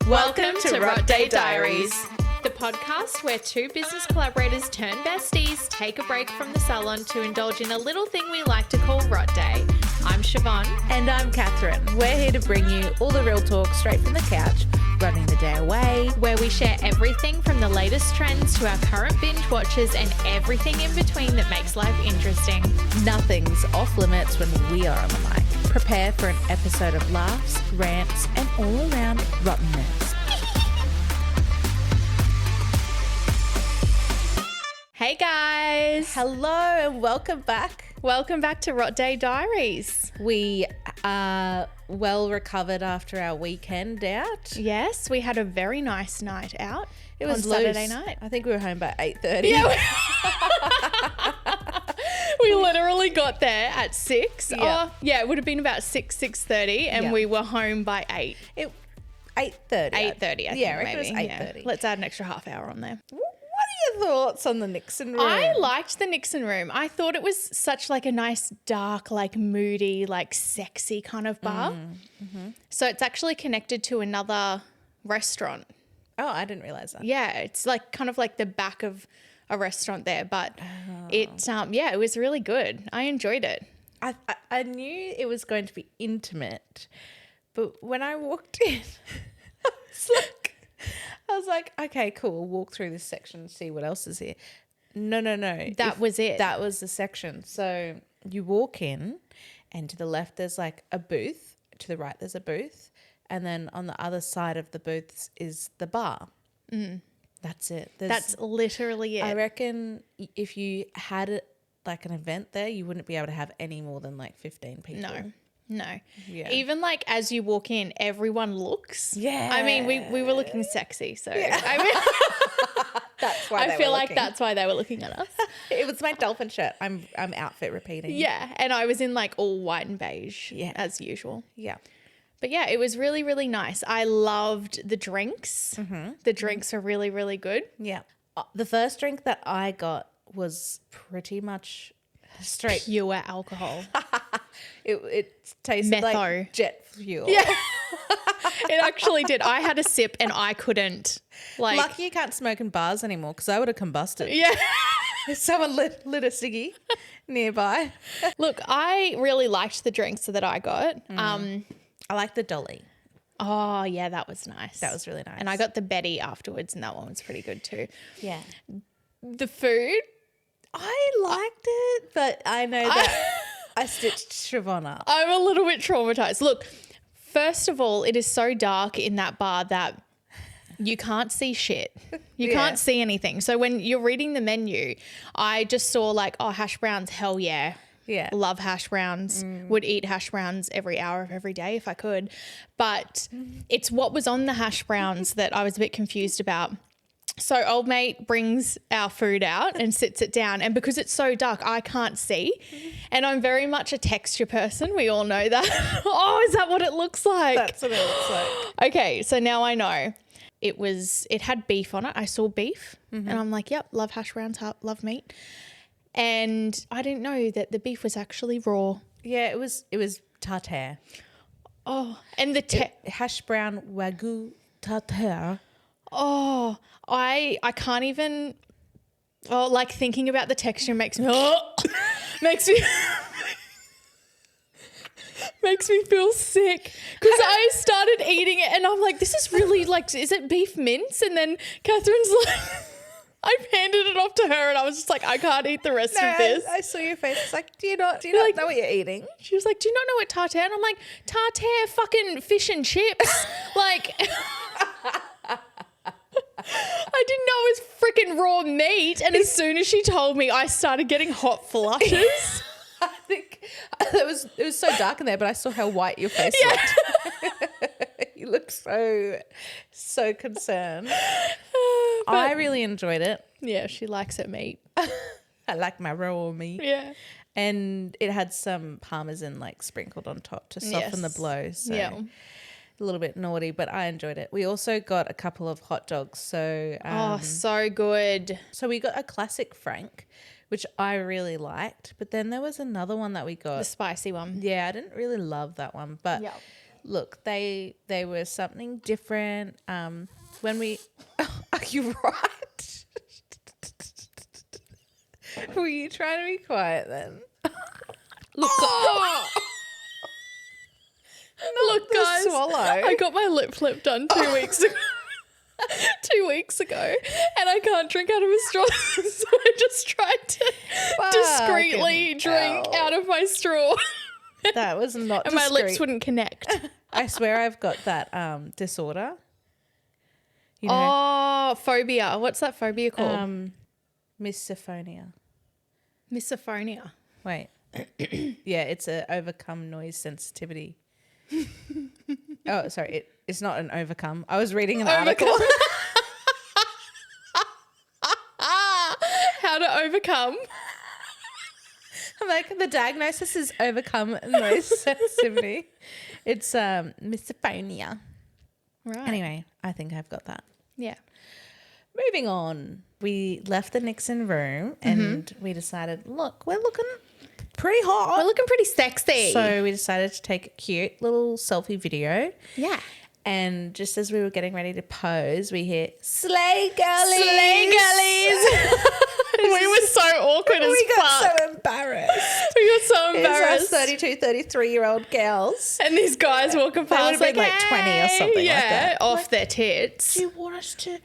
Welcome to Rot Day Diaries, the podcast where two business collaborators turn besties, take a break from the salon to indulge in a little thing we like to call Rot Day. I'm Siobhan. And I'm Catherine. We're here to bring you all the real talk straight from the couch, running the day away, where we share everything from the latest trends to our current binge watches and everything in between that makes life interesting. Nothing's off limits when we are on the mic. Prepare for an episode of laughs, rants, and all-around rottenness. Hey guys. Hello and welcome back. Welcome back to Rot Day Diaries. We are well recovered after our weekend out. Yes, we had a very nice night out. It was on Saturday night. I think we were home by 8:30. Yeah. We literally got there at 6. Yeah. Oh, yeah, it would have been about 6:30, and we were home by 8. 8:30. 8:30, I think, yeah, I reckon maybe. it was 8:30. Yeah. Let's add an extra half hour on there. What are your thoughts on the Nixon Room? I liked the Nixon Room. I thought it was such like a nice, dark, like moody, like sexy kind of bar. Mm-hmm. So it's actually connected to another restaurant. Oh, I didn't realize that. Yeah, it's like kind of like the back of a restaurant there, but it was really good. I enjoyed it. I knew it was going to be intimate, but when I walked in, I was like, okay, cool. We'll walk through this section and see what else is here. No. That was it. That was the section. So you walk in, and to the left there's like a booth. To the right there's a booth, and then on the other side of the booths is the bar. That's it. That's literally it. I reckon if you had like an event there, you wouldn't be able to have any more than like 15 people. No. Yeah. Even like as you walk in, everyone looks. Yeah. I mean, we were looking sexy, so I mean, That's why I feel like that's why they were looking at us. It was my dolphin shirt. I'm outfit repeating. Yeah, and I was in like all white and beige, as usual. Yeah. But yeah, it was really, really nice. I loved the drinks. The drinks were really, really good. Yeah. The first drink that I got was pretty much straight. Pure alcohol. It tasted like jet fuel. Yeah. It actually did. I had a sip and I couldn't. Like, Lucky you can't smoke in bars anymore because I would have combusted. Yeah. If someone lit a ciggy nearby. Look, I really liked the drinks that I got. I like the dolly. Oh, yeah, that was nice. That was really nice. And I got the Betty afterwards, and that one was pretty good too. Yeah. The food, I liked it, but I know that I stitched Siobhan up. I'm a little bit traumatized. Look, first of all, it is so dark in that bar that you can't see shit. You can't see anything. So when you're reading the menu, I just saw like, oh, hash browns, hell yeah. Yeah. Love hash browns. Would eat hash browns every hour of every day if I could. But it's what was on the hash browns that I was a bit confused about. So old mate brings our food out and sits it down, and because it's so dark, I can't see. And I'm very much a texture person. We all know that. Oh, is that what it looks like? That's what it looks like. Okay, so now I know. It had beef on it. I saw beef and I'm like, yep, love hash browns, love meat. And I didn't know that the beef was actually raw. Yeah, it was tartare. Oh, and the hash brown wagyu tartare. Oh, I can't even. Oh, like thinking about the texture makes me makes me feel sick because I started eating it and I'm like, this is really like, is it beef mince? And then Catherine's like, I've handed it off to her and I was just like, I can't eat the rest of this. I saw your face. It's like, do you not know what you're eating? She was like, do you not know what tartare? And I'm like, tartare, fucking fish and chips. Like, I didn't know it was freaking raw meat. And as soon as she told me, I started getting hot flushes. I think it was so dark in there, but I saw how white your face looked. You look so concerned. I really enjoyed it. Yeah, she likes her meat. I like my raw meat. Yeah. And it had some parmesan like sprinkled on top to soften the blow. So a little bit naughty, but I enjoyed it. We also got a couple of hot dogs. So so good. So we got a classic Frank, which I really liked. But then there was another one that we got. The spicy one. Yeah, I didn't really love that one. But look, they were something different. When we, are you right? Were you trying to be quiet then? Look, look, the guys, swallow. I got my lip flip done 2 weeks ago. 2 weeks ago, and I can't drink out of a straw, so I just tried to discreetly drink out of my straw. That was not And discreet. my lips wouldn't connect. I swear I've got that disorder. You know, Oh, phobia. What's that phobia called? misophonia. Misophonia. Wait. Yeah, it's a overcome noise sensitivity. Oh, sorry. It's not an overcome. I was reading an article. How to overcome. I'm like, the diagnosis is overcome noise sensitivity. It's misophonia. Right. Anyway, I think I've got that. Yeah. Moving on, we left the Nixon room and we decided, look, we're looking pretty hot. We're looking pretty sexy. So we decided to take a cute little selfie video. Yeah. And just as we were getting ready to pose, we hear, slay girlies. Slay girlies. We were so awkward as We got fuck. so embarrassed. We got so embarrassed. It was our 32, 33-year-old girls. And these guys walking They past would have been like 20 or something like that. off Like, their tits. Do you want us to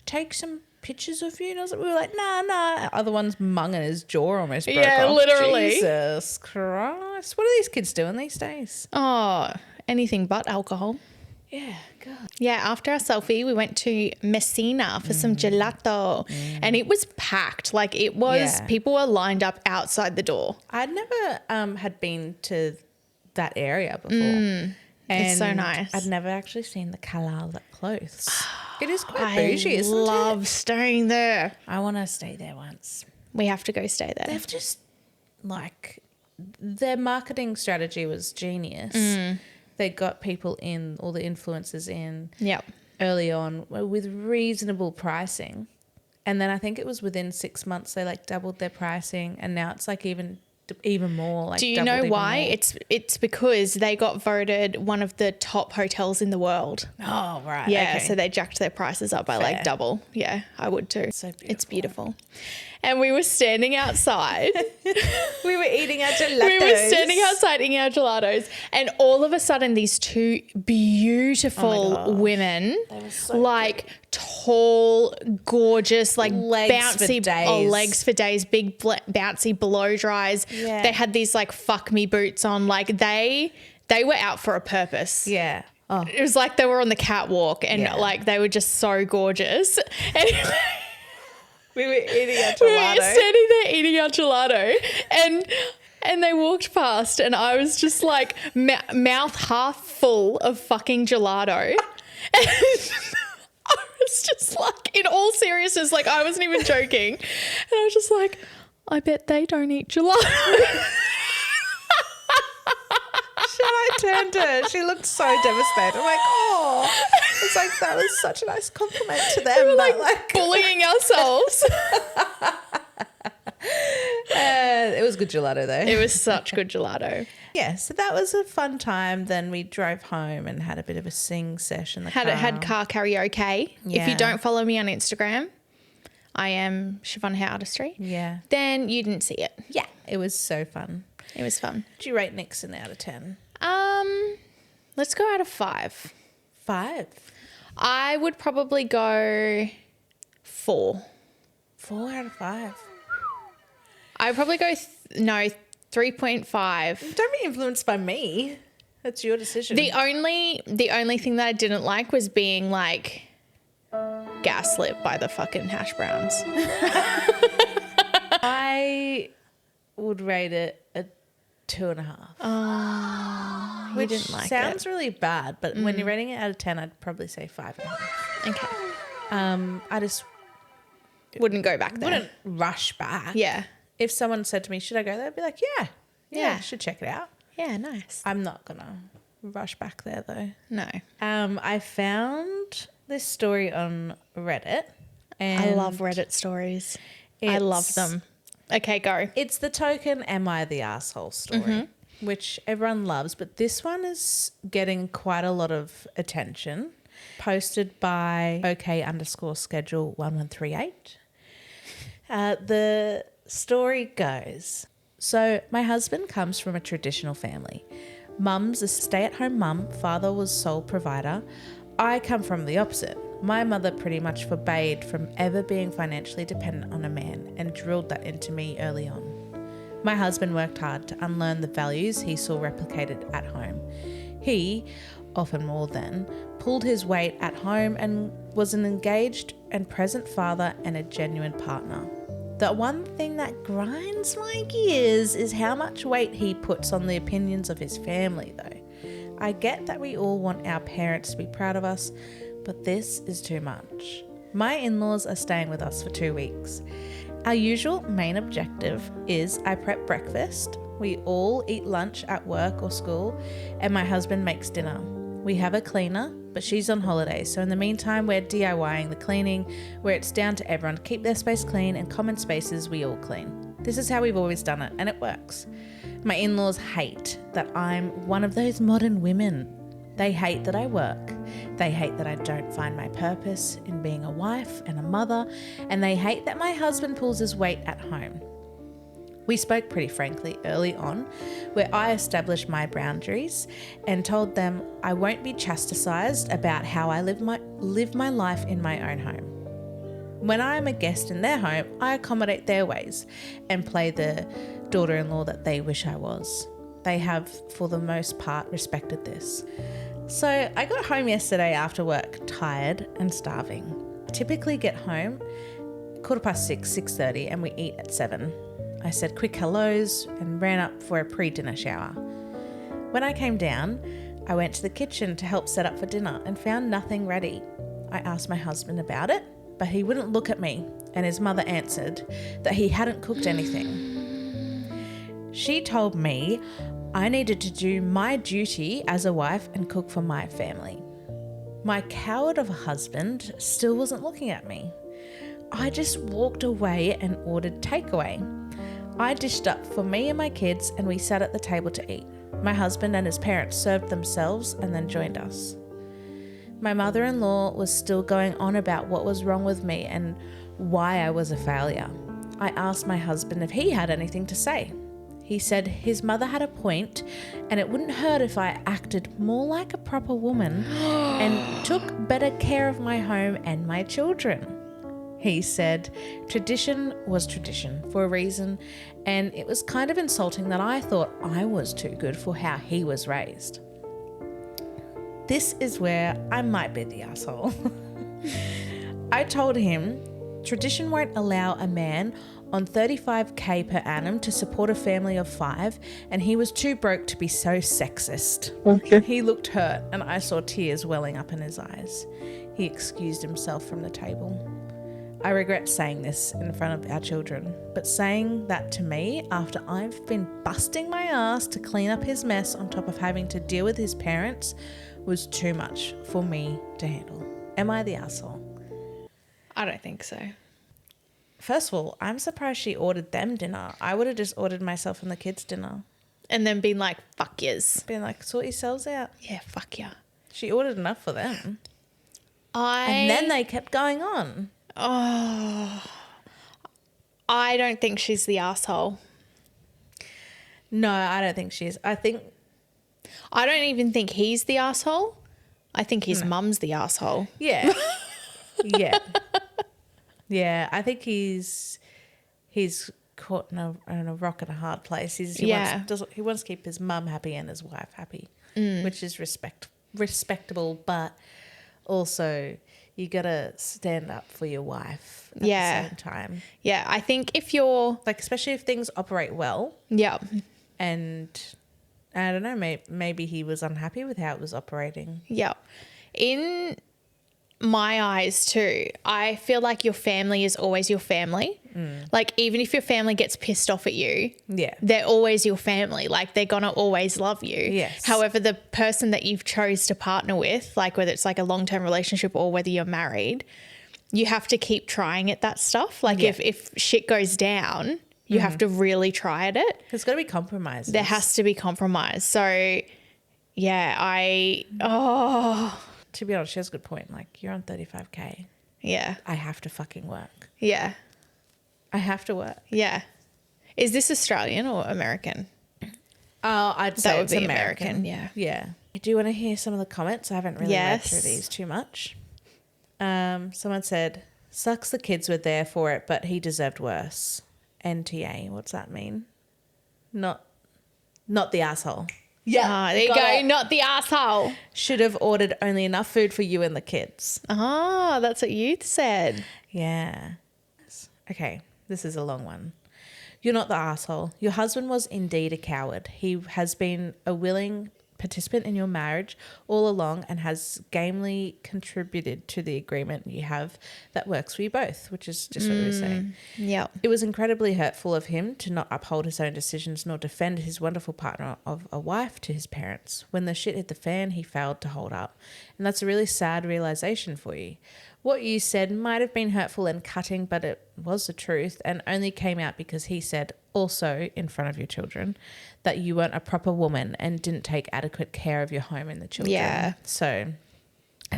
take some pictures of you? And I was like, we were like, nah. Other one's munging his jaw almost broke off. Literally. Jesus Christ. What are these kids doing these days? Oh, anything but alcohol. Yeah, God. Yeah, after our selfie, we went to Messina for some gelato and it was packed. Like it was, people were lined up outside the door. I'd never had been to that area before. And It's so nice. I'd never actually seen the Kalal that close. It is quite bougie, isn't it? I love staying there. I want to stay there once. We have to go stay there. They've just, like, their marketing strategy was genius. They got people in, all the influencers in early on with reasonable pricing. And then I think it was within 6 months they like doubled their pricing and now it's like even more. Like, do you know why? It's because they got voted one of the top hotels in the world. Oh, right. Yeah, okay. so they jacked their prices up by like double. Yeah, I would too. So beautiful. It's beautiful. And we were standing outside. We were eating our gelatos. We were standing outside eating our gelatos, and all of a sudden, these two beautiful women, like tall, gorgeous, like Legs for bouncy, days. legs for days, big bouncy blow dries. Yeah. They had these like fuck me boots on. Like they were out for a purpose. Yeah. Oh. It was like they were on the catwalk, and like they were just so gorgeous. Anyway. We were eating our gelato. We were standing there eating our gelato and they walked past and I was just like mouth half full of fucking gelato. And I was just like, in all seriousness, like I wasn't even joking. And I was just like, I bet they don't eat gelato. I turned to her. She looked so devastated. I'm like, oh. It's like, that was such a nice compliment to them. We were but like bullying ourselves. It was good gelato though. It was such good gelato. Yeah, so that was a fun time. Then we drove home and had a bit of a sing session. Had car karaoke. If Yeah. you don't follow me on Instagram, I am Siobhan Artistry. Yeah. Then you didn't see it. Yeah. It was so fun. It was fun. Did you rate Nixon out of 10? Let's go out of 5. 5. I would probably go 4. 4 out of 5. I'd probably go 3.5. Don't be influenced by me. That's your decision. The only thing that I didn't like was being like gaslit by the fucking hash browns. I would rate it a 2.5. Which didn't like sounds really bad, but when you're rating it out of 10, I'd probably say 5.5. Okay. I just Wouldn't go back there. wouldn't rush back. Yeah. If someone said to me, should I go there? I'd be like, yeah, Yeah. should check it out. Yeah, nice. I'm not going to rush back there though. No. I found this story on Reddit. And I love Reddit stories. I love them. Okay, go. It's the token "Am I the asshole?" story. which everyone loves, but this one is getting quite a lot of attention. Posted by OK_schedule1138. The story goes, so my husband comes from a traditional family. Mum's a stay-at-home mum, father was sole provider. I come from the opposite. My mother pretty much forbade from ever being financially dependent on a man and drilled that into me early on. My husband worked hard to unlearn the values he saw replicated at home. He, often more than, pulled his weight at home and was an engaged and present father and a genuine partner. The one thing that grinds my gears is how much weight he puts on the opinions of his family, though. I get that we all want our parents to be proud of us, but this is too much. My in-laws are staying with us for 2 weeks. Our usual main objective is I prep breakfast, we all eat lunch at work or school, and my husband makes dinner. We have a cleaner, but she's on holiday, so in the meantime we're DIYing the cleaning, where it's down to everyone to keep their space clean and common spaces we all clean. This is how we've always done it, and it works. My in-laws hate that I'm one of those modern women. They hate that I work. They hate that I don't find my purpose in being a wife and a mother, and they hate that my husband pulls his weight at home. We spoke pretty frankly early on, where I established my boundaries and told them I won't be chastised about how I live my life in my own home. When I am a guest in their home, I accommodate their ways and play the daughter-in-law that they wish I was. They have, for the most part, respected this. So I got home yesterday after work, tired and starving. I typically get home 6:15, 6:30, and we eat at 7. I said quick hellos and ran up for a pre-dinner shower. When I came down, I went to the kitchen to help set up for dinner and found nothing ready. I asked my husband about it, but he wouldn't look at me, and his mother answered that he hadn't cooked anything. She told me I needed to do my duty as a wife and cook for my family. My coward of a husband still wasn't looking at me. I just walked away and ordered takeaway. I dished up for me and my kids and we sat at the table to eat. My husband and his parents served themselves and then joined us. My mother-in-law was still going on about what was wrong with me and why I was a failure. I asked my husband if he had anything to say. He said his mother had a point and it wouldn't hurt if I acted more like a proper woman and took better care of my home and my children. He said tradition was tradition for a reason, and it was kind of insulting that I thought I was too good for how he was raised. This is where I might be the asshole. I told him tradition won't allow a man on $35,000 per annum to support a family of 5, and he was too broke to be so sexist. Okay. He looked hurt, and I saw tears welling up in his eyes. He excused himself from the table. I regret saying this in front of our children, but saying that to me after I've been busting my ass to clean up his mess on top of having to deal with his parents was too much for me to handle. Am I the asshole? I don't think so. First of all, I'm surprised she ordered them dinner. I would have just ordered myself and the kids dinner. And then been like, fuck yes. Been like, sort yourselves out. Yeah, fuck yeah. She ordered enough for them. And then they kept going on. Oh, I don't think she's the asshole. No, I don't think she is. I don't even think he's the asshole. I think his mum's the asshole. Yeah. Yeah. Yeah, I think he's caught in a rock and a hard place. He wants to keep his mum happy and his wife happy, which is respectable, but also you got to stand up for your wife at the same time. Yeah, I think if you're... Like, especially if things operate well. Yeah. And I don't know, maybe he was unhappy with how it was operating. Yeah. In my eyes too, I feel like your family is always your family. Like, even if your family gets pissed off at you, they're always your family. Like, they're going to always love you. Yes. However, the person that you've chose to partner with, like whether it's like a long-term relationship or whether you're married, you have to keep trying at that stuff. Like if shit goes down, You have to really try at it. There's got to be compromises. There has to be compromise. So, yeah, To be honest, she has a good point. Like, you're on 35K. yeah, I have to fucking work. yeah, I have to work. yeah. Is this Australian or American? Oh, I'd That say would it's be American. yeah. Yeah. Do you want to hear some of the comments? I haven't really read through Yes. these too much. Someone said, sucks the kids were there for it, but he deserved worse. NTA, what's that mean? Not the asshole. Yeah, there you got go. it. Not the asshole. Should have ordered only enough food for you and the kids. Ah, that's what you said. Yeah. Okay, this is a long one. You're not the asshole. Your husband was indeed a coward. He has been a willing participant in your marriage all along and has gamely contributed to the agreement you have that works for you both, which is just what we were saying. Yeah. It was incredibly hurtful of him to not uphold his own decisions nor defend his wonderful partner of a wife to his parents. When the shit hit the fan, he failed to hold up. And that's a really sad realization for you. What you said might have been hurtful and cutting, but it was the truth and only came out because he said, also in front of your children, that you weren't a proper woman and didn't take adequate care of your home and the children. Yeah. So,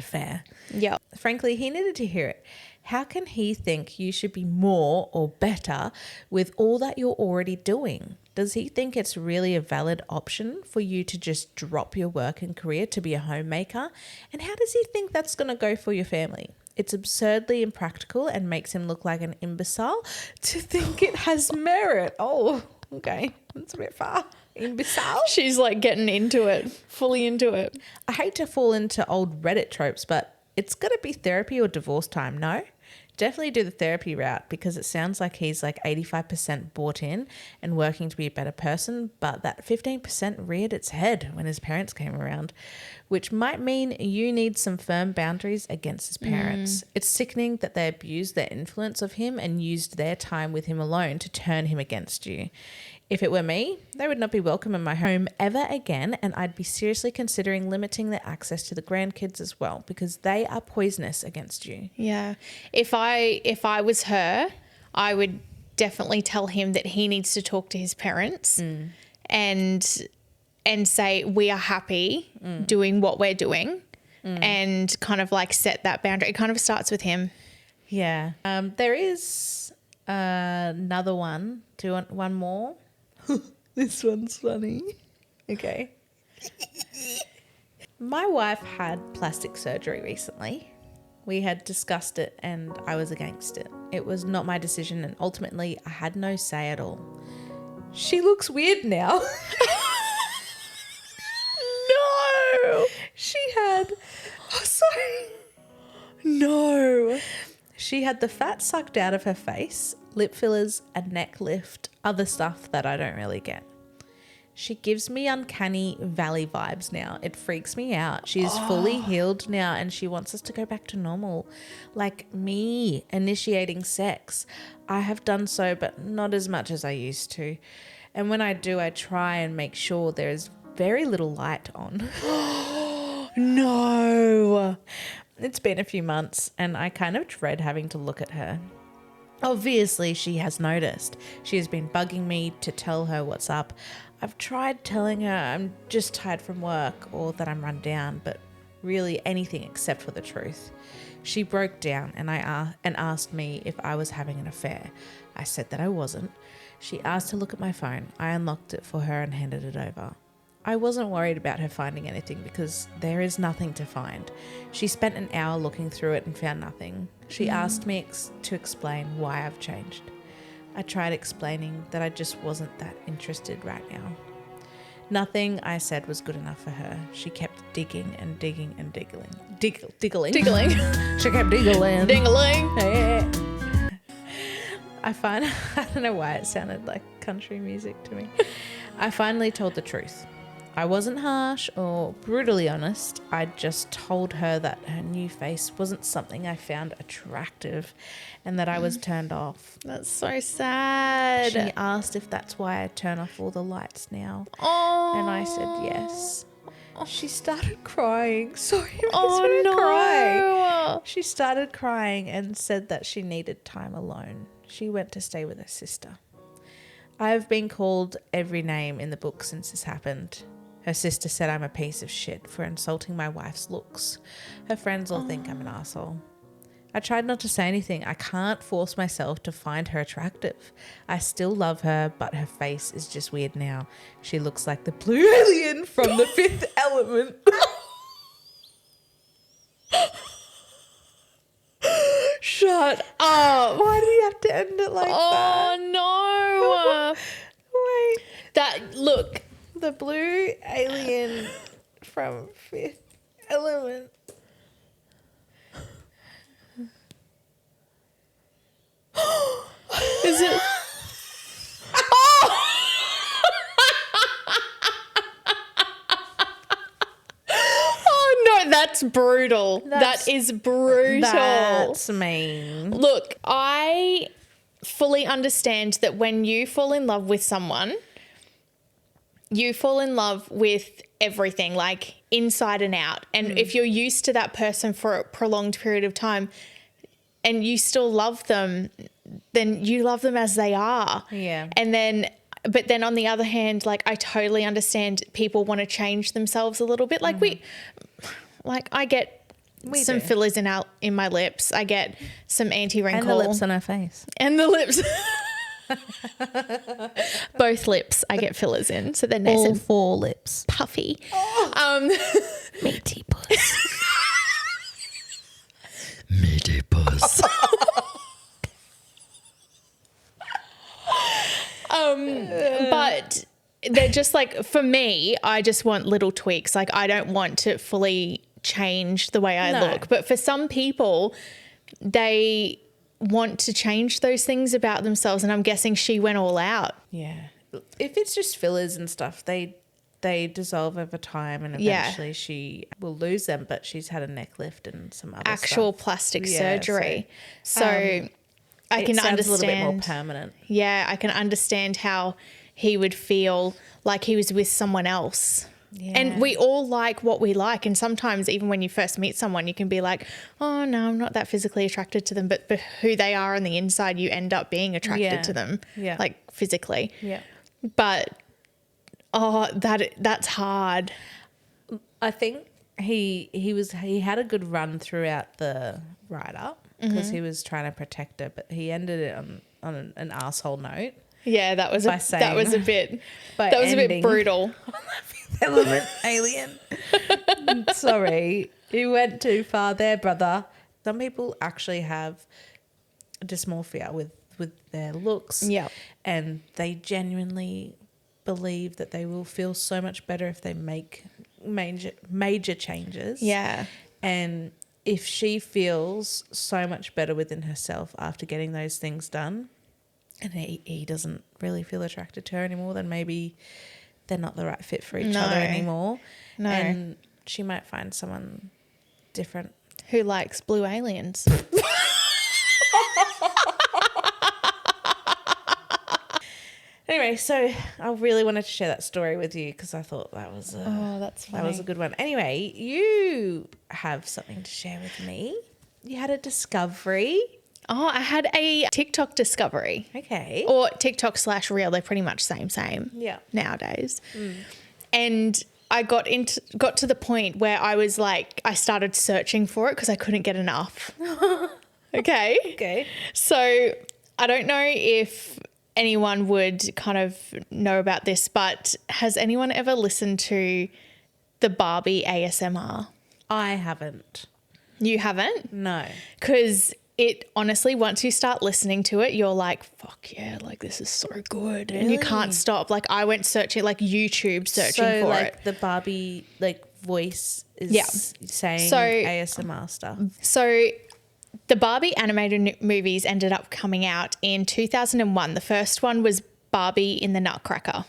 fair. Yeah. Frankly, he needed to hear it. How can he think you should be more or better with all that you're already doing? Does he think it's really a valid option for you to just drop your work and career to be a homemaker? And how does he think that's going to go for your family? It's absurdly impractical and makes him look like an imbecile to think it has merit. Oh, okay. That's a bit far. Imbecile? She's like getting into it, fully into it. I hate to fall into old Reddit tropes, but it's got to be therapy or divorce time, no? Definitely do the therapy route because it sounds like he's like 85% bought in and working to be a better person, but that 15% reared its head when his parents came around, which might mean you need some firm boundaries against his parents. It's sickening that they abused their influence of him and used their time with him alone to turn him against you. If it were me, they would not be welcome in my home ever again, and I'd be seriously considering limiting their access to the grandkids as well because they are poisonous against you. Yeah. If I was her, I would definitely tell him that he needs to talk to his parents and say we are happy doing what we're doing and kind of like set that boundary. It kind of starts with him. Yeah. There is another one. Do you want one more? This one's funny. Okay. My wife had plastic surgery recently. We had discussed it and I was against it. It was not my decision and ultimately I had no say at all. She looks weird now. No. She had... Oh, sorry. No. She had the fat sucked out of her face, lip fillers, a neck lift, other stuff that I don't really get. She gives me uncanny valley vibes now. It freaks me out. She's fully healed now and she wants us to go back to normal. Like me initiating sex. I have done so, but not as much as I used to. And when I do, I try and make sure there is very little light on. No. It's been a few months and I kind of dread having to look at her. Obviously, she has noticed. She has been bugging me to tell her what's up. I've tried telling her I'm just tired from work or that I'm run down, but really anything except for the truth. She broke down and asked me if I was having an affair. I said that I wasn't. She asked to look at my phone. I unlocked it for her and handed it over. I wasn't worried about her finding anything because there is nothing to find. She spent an hour looking through it and found nothing. She asked me to explain why I've changed. I tried explaining that I just wasn't that interested right now. Nothing I said was good enough for her. She kept digging and digging and diggling. Diggling. She kept diggling. Ding-a-ling. I don't know why it sounded like country music to me. I finally told the truth. I wasn't harsh or brutally honest. I just told her that her new face wasn't something I found attractive and that I was turned off. That's so sad. She asked if that's why I turn off all the lights now. Oh. And I said yes. She started crying. Sorry, it makes Oh, me no. cry. She started crying and said that she needed time alone. She went to stay with her sister. I've been called every name in the book since this happened. Her sister said I'm a piece of shit for insulting my wife's looks. Her friends all think I'm an asshole. I tried not to say anything. I can't force myself to find her attractive. I still love her, but her face is just weird now. She looks like the blue alien from The Fifth Element. Shut up. Why do you have to end it like that? Oh, no. Wait. Look. The blue alien from Fifth Element. Is it? Oh, no, that's brutal. That is brutal. That's mean. Look, I fully understand that when you fall in love with someone, you fall in love with everything, like inside and out. And if you're used to that person for a prolonged period of time and you still love them, then you love them as they are. Yeah. But then on the other hand, like I totally understand people want to change themselves a little bit. Like I get some fillers in my lips. I get some anti-wrinkle. And the lips on her face. And the lips. Both lips I get fillers in, so they're nice All and 4 lips. puffy. Meaty puss. Meaty puss. But they're just like, for me, I just want little tweaks. Like I don't want to fully change the way I look. But for some people, they want to change those things about themselves, and I'm guessing she went all out. Yeah. If it's just fillers and stuff, they dissolve over time and eventually she will lose them, but she's had a neck lift and some other actual stuff. plastic surgery. So I can understand. A little bit more permanent. Yeah, I can understand how he would feel like he was with someone else. Yeah. And we all like what we like. And sometimes even when you first meet someone, you can be like, oh, no, I'm not that physically attracted to them. But who they are on the inside, you end up being attracted to them, like physically. Yeah. But, that's hard. I think he had a good run throughout the write-up because he was trying to protect her, but he ended it on an asshole note. Yeah, that was a bit brutal. Element alien. Sorry, you went too far there, brother. Some people actually have dysmorphia with their looks. Yeah. And they genuinely believe that they will feel so much better if they make major changes. Yeah. And if she feels so much better within herself after getting those things done, and he doesn't really feel attracted to her anymore, then maybe they're not the right fit for each other anymore. No. And she might find someone different. Who likes blue aliens? Anyway, so I really wanted to share that story with you because I thought that was that's funny. that was a good one. Anyway, you have something to share with me. You had a discovery. Oh, I had a TikTok discovery. Okay. Or TikTok /Reel. They're pretty much same. Yeah. Nowadays. And I got to the point where I was like, I started searching for it because I couldn't get enough. Okay. Okay. So I don't know if anyone would kind of know about this, but has anyone ever listened to the Barbie ASMR? I haven't. You haven't? No. Because it honestly, once you start listening to it, you're like, fuck yeah, like this is so good. Really? And you can't stop. Like I went searching, like YouTube searching for like it. the Barbie like voice is saying ASMR stuff. So the Barbie animated movies ended up coming out in 2001. The first one was Barbie in the Nutcracker.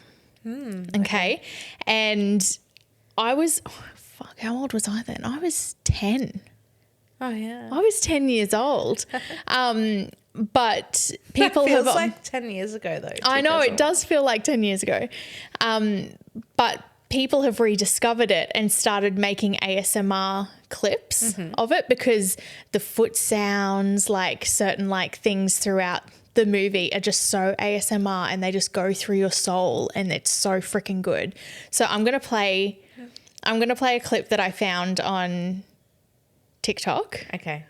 Okay. And I was, how old was I then? I was 10. Oh, yeah. I was 10 years old. But people feels have... like 10 years ago, though. I know, it does feel like 10 years ago. But people have rediscovered it and started making ASMR clips of it because the foot sounds, like certain like things throughout the movie are just so ASMR and they just go through your soul and it's so freaking good. So I'm going to play a clip that I found on TikTok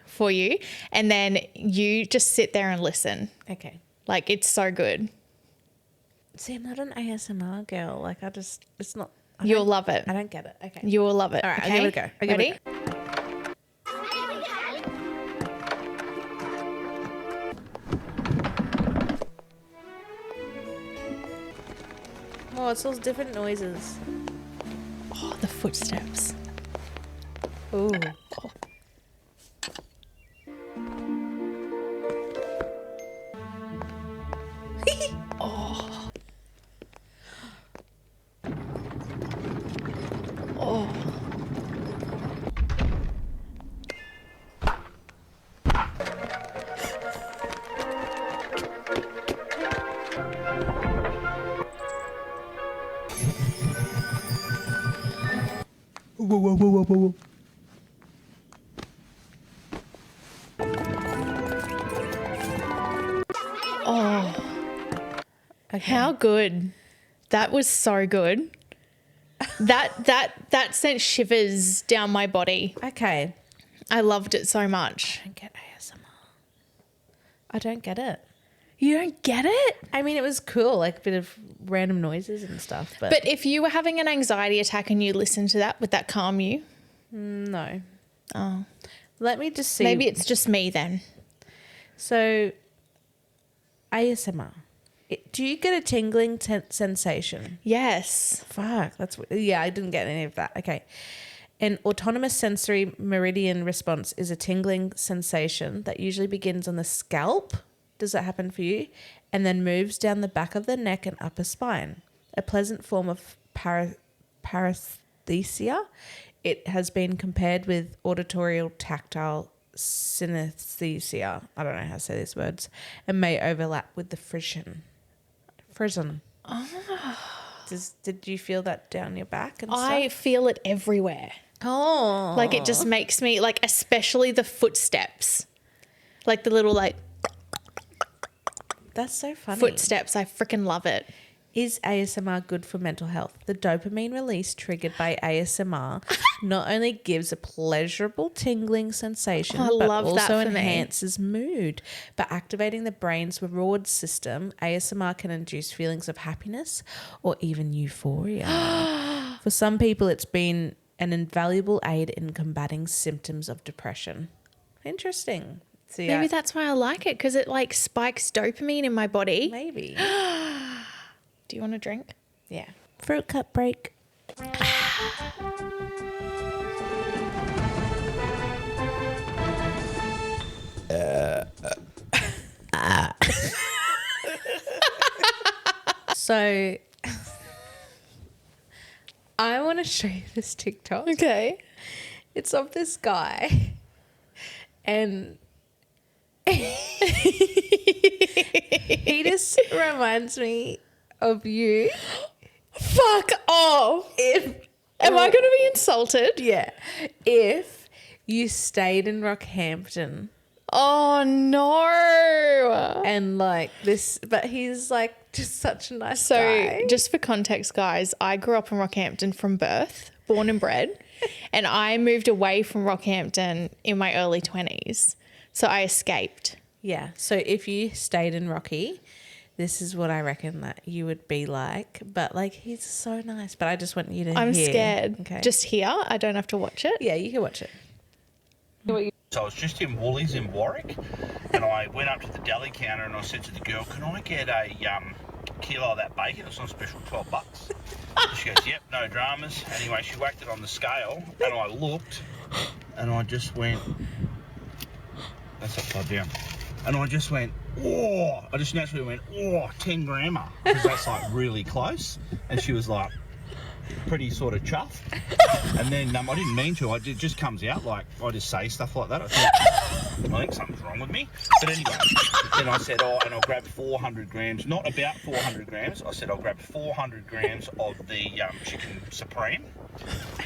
for you, and then you just sit there and listen. Okay. Like, it's so good. See, I'm not an ASMR girl. Like, it's not. You'll love it. I don't get it. Okay. You will love it. All right, okay? I'll give it a go. Ready? Oh, it's all different noises. Oh, the footsteps. Ooh. Oh. Oh. Oh. Whoa, whoa, whoa, whoa, whoa. Oh. Okay. How good. That was so good. That sent shivers down my body. Okay. I loved it so much. I don't get ASMR. I don't get it. You don't get it? I mean, it was cool, like a bit of random noises and stuff. But if you were having an anxiety attack and you listened to that, would that calm you? No. Oh. Let me just see. Maybe it's just me then. So, ASMR. Do you get a tingling sensation? Yes. Fuck, I didn't get any of that. Okay. An autonomous sensory meridian response is a tingling sensation that usually begins on the scalp. Does that happen for you? And then moves down the back of the neck and upper spine. A pleasant form of paresthesia. It has been compared with auditorial tactile synesthesia. I don't know how to say these words. And may overlap with the frisson. Oh. Did you feel that down your back and I stuff? feel it everywhere. Oh. Like, it just makes me, like, especially the footsteps. Like, the little, like, That's so funny. footsteps. I freaking love it. Is ASMR good for mental health? The dopamine release triggered by ASMR not only gives a pleasurable tingling sensation, I but love that also for me. enhances mood. By activating the brain's reward system, ASMR can induce feelings of happiness or even euphoria. For some people, it's been an invaluable aid in combating symptoms of depression. Interesting. So, Maybe that's why I like it, because it, like, spikes dopamine in my body. Maybe. Do you want a drink? Yeah. Fruit cup break. So, I want to show you this TikTok. Okay. It's of this guy, and he just reminds me of you. Fuck off. Am I going to be insulted? Yeah. If you stayed in Rockhampton Oh, no. and like this, but he's like just such a nice So, guy. just for context, guys, I grew up in Rockhampton from birth, born and bred, and I moved away from Rockhampton in my early 20s. So, I escaped. Yeah. So if you stayed in Rocky, this is what I reckon that you would be like. But like, he's so nice. But I just want you to I'm hear. scared. Okay. Just here. I don't have to watch it. Yeah, you can watch it. So I was just in Woolies in Warwick, and I went up to the deli counter and I said to the girl, "Can I get a kilo of that bacon? It's on special, $12." She goes, "Yep, no dramas." Anyway, she whacked it on the scale, and I looked, and I just went, "That's upside down." And I just went, "Oh!" I just naturally went, "Oh, 10 grammer," because that's like really close. And she was like, pretty sort of chuffed. And then I didn't mean to. It just comes out like I just say stuff like that. I think I think something's wrong with me. But anyway, then I said, oh, and I'll grab 400 grams, not about 400 grams. I said, I'll grab 400 grams of the chicken supreme.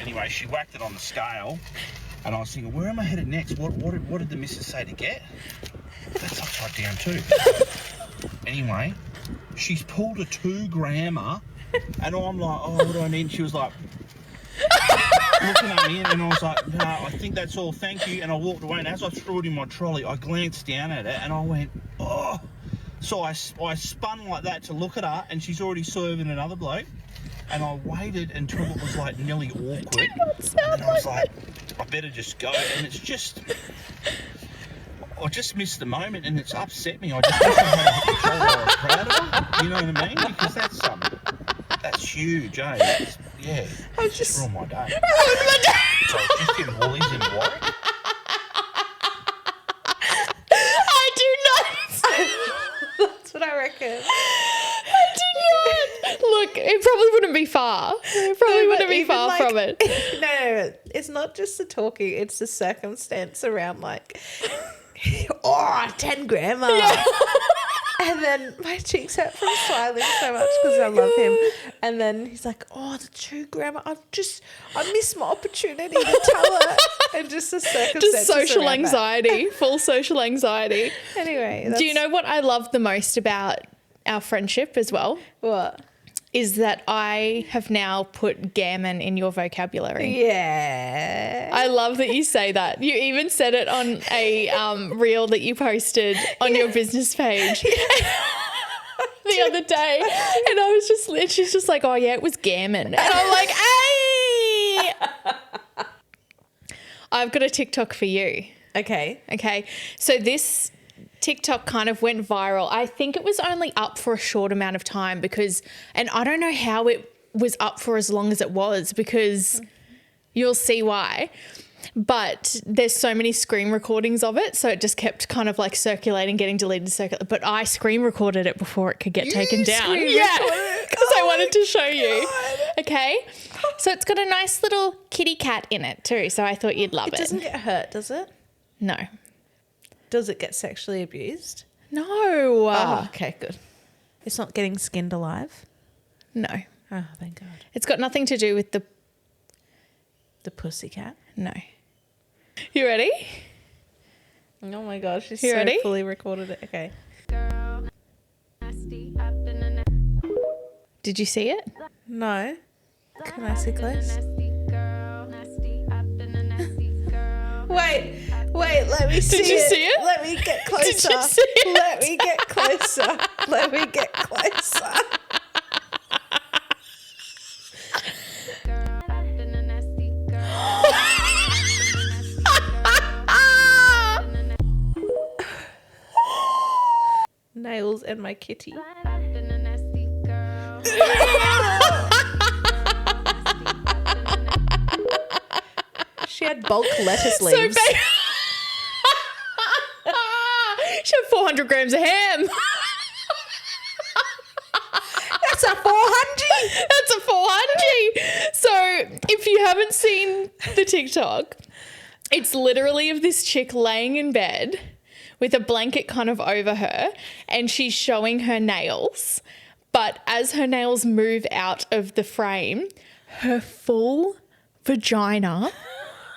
Anyway, she whacked it on the scale, and I was thinking, where am I headed next? What did the missus say to get? That's upside down too. Anyway, she's pulled a 2-grammer, and I'm like, oh, what do I need? And she was like, looking at me, and I was like, no, I think that's all, thank you. And I walked away, and as I threw it in my trolley, I glanced down at it, and I went, oh. So I spun like that to look at her, and she's already serving another bloke. And I waited until it was like nearly awkward. And I was like, I better just go. And it's just, I just missed the moment, and it's upset me. I just wish I had a control I was proud of her. You know what I mean? Because that's huge, eh? It's just ruined my day. So I was just in Woolies in Warwick. I do not. That's what I reckon. I do not. Look, it probably wouldn't be far. It probably wouldn't be far like, from it. No, it's not just the talking, it's the circumstance around like, oh, 10-grammer. Yeah. And then my cheeks hurt from smiling so much because I love him. And then he's like, oh, the 2-grammer. I missed my opportunity to tell her. And just the circumstances Just social around anxiety, full social anxiety. that. Anyway. Do you know what I love the most about our friendship as well? What? Is that I have now put gammon in your vocabulary. Yeah. I love that you say that. You even said it on a reel that you posted on your business page the other day. And and she's just like, oh yeah, it was gammon. And I'm like, hey! I've got a TikTok for you. Okay. So this TikTok kind of went viral. I think it was only up for a short amount of time and I don't know how it was up for as long as it was because you'll see why. But there's so many screen recordings of it, so it just kept kind of like circulating, getting deleted, but I screen recorded it before it could get taken down. Yeah, because I wanted to show you. Okay, so it's got a nice little kitty cat in it too, so I thought you'd love it. It doesn't get hurt, does it? No. Does it get sexually abused? No. Oh, okay, good. It's not getting skinned alive? No. Oh, thank God. It's got nothing to do with the pussycat? No. You ready? Oh my gosh, she's You so ready? fully recorded it. Okay. Did you see it? No. Can I see close? Wait, let me see it. Did you see it? Let me get closer. Did you see it? Let me get closer. Let me get closer. Nails and my kitty. She had bulk lettuce leaves. She had 400 grams of ham. That's a 400. That's a 400. So if you haven't seen the TikTok, it's literally of this chick laying in bed with a blanket kind of over her and she's showing her nails. But as her nails move out of the frame, her full vagina,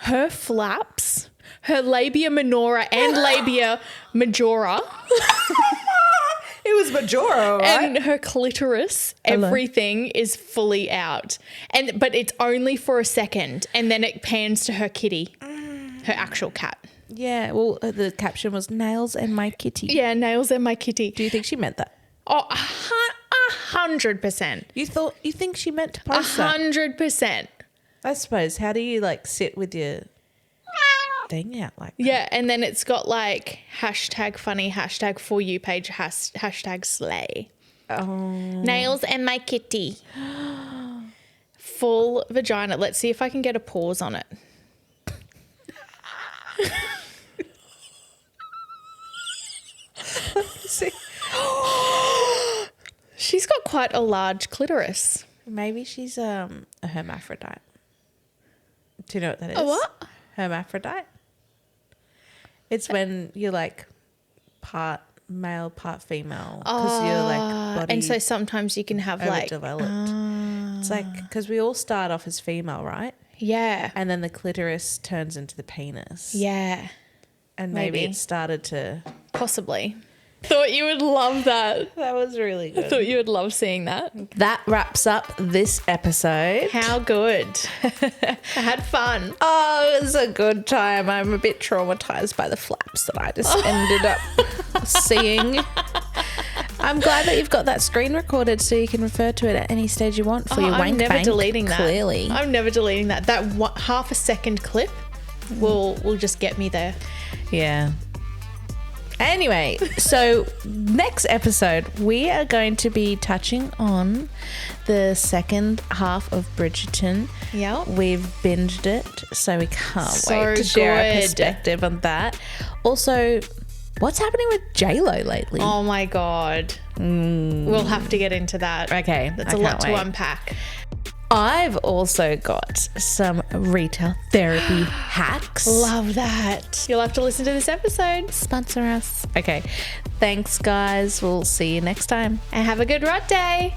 her flaps, her labia minora and labia majora. It was majora, right? And her clitoris, everything is fully out. But it's only for a second. And then it pans to her kitty, her actual cat. Yeah, well, the caption was nails and my kitty. Yeah, nails and my kitty. Do you think she meant that? Oh, 100%. You think she meant to post that? 100%. I suppose. How do you like sit with your thing out like that? Yeah, and then it's got like hashtag funny, hashtag for you page, hashtag slay. Oh. Nails and my kitty. Full vagina. Let's see if I can get a pause on it. See? She's got quite a large clitoris. Maybe she's a hermaphrodite. Do you know what that is? A what? Hermaphrodite. It's when you're like part male, part female. Because you're like body and so sometimes you can have like overdeveloped. It's like, because we all start off as female, right? yeah, And then the clitoris turns into the penis. yeah, And maybe maybe. it started to... possibly. Thought you would love that. That was really good. Thought you would love seeing that. That wraps up this episode. How good. I had fun. Oh, it was a good time. I'm a bit traumatized by the flaps that I just ended up seeing. I'm glad that you've got that screen recorded so you can refer to it at any stage you want for your wank I'm never bank, deleting that. Clearly. I'm never deleting that. That half a second clip will just get me there. Yeah. Anyway, so next episode, we are going to be touching on the second half of Bridgerton. Yep. We've binged it, so we can't So wait to share our good. perspective on that. Also, what's happening with J-Lo lately? Oh my God. We'll have to get into that. Okay, That's I a lot can't to wait. unpack. I've also got some retail therapy hacks. Love that. You'll have to listen to this episode. Sponsor us. Okay. Thanks, guys. We'll see you next time. And have a good rot day.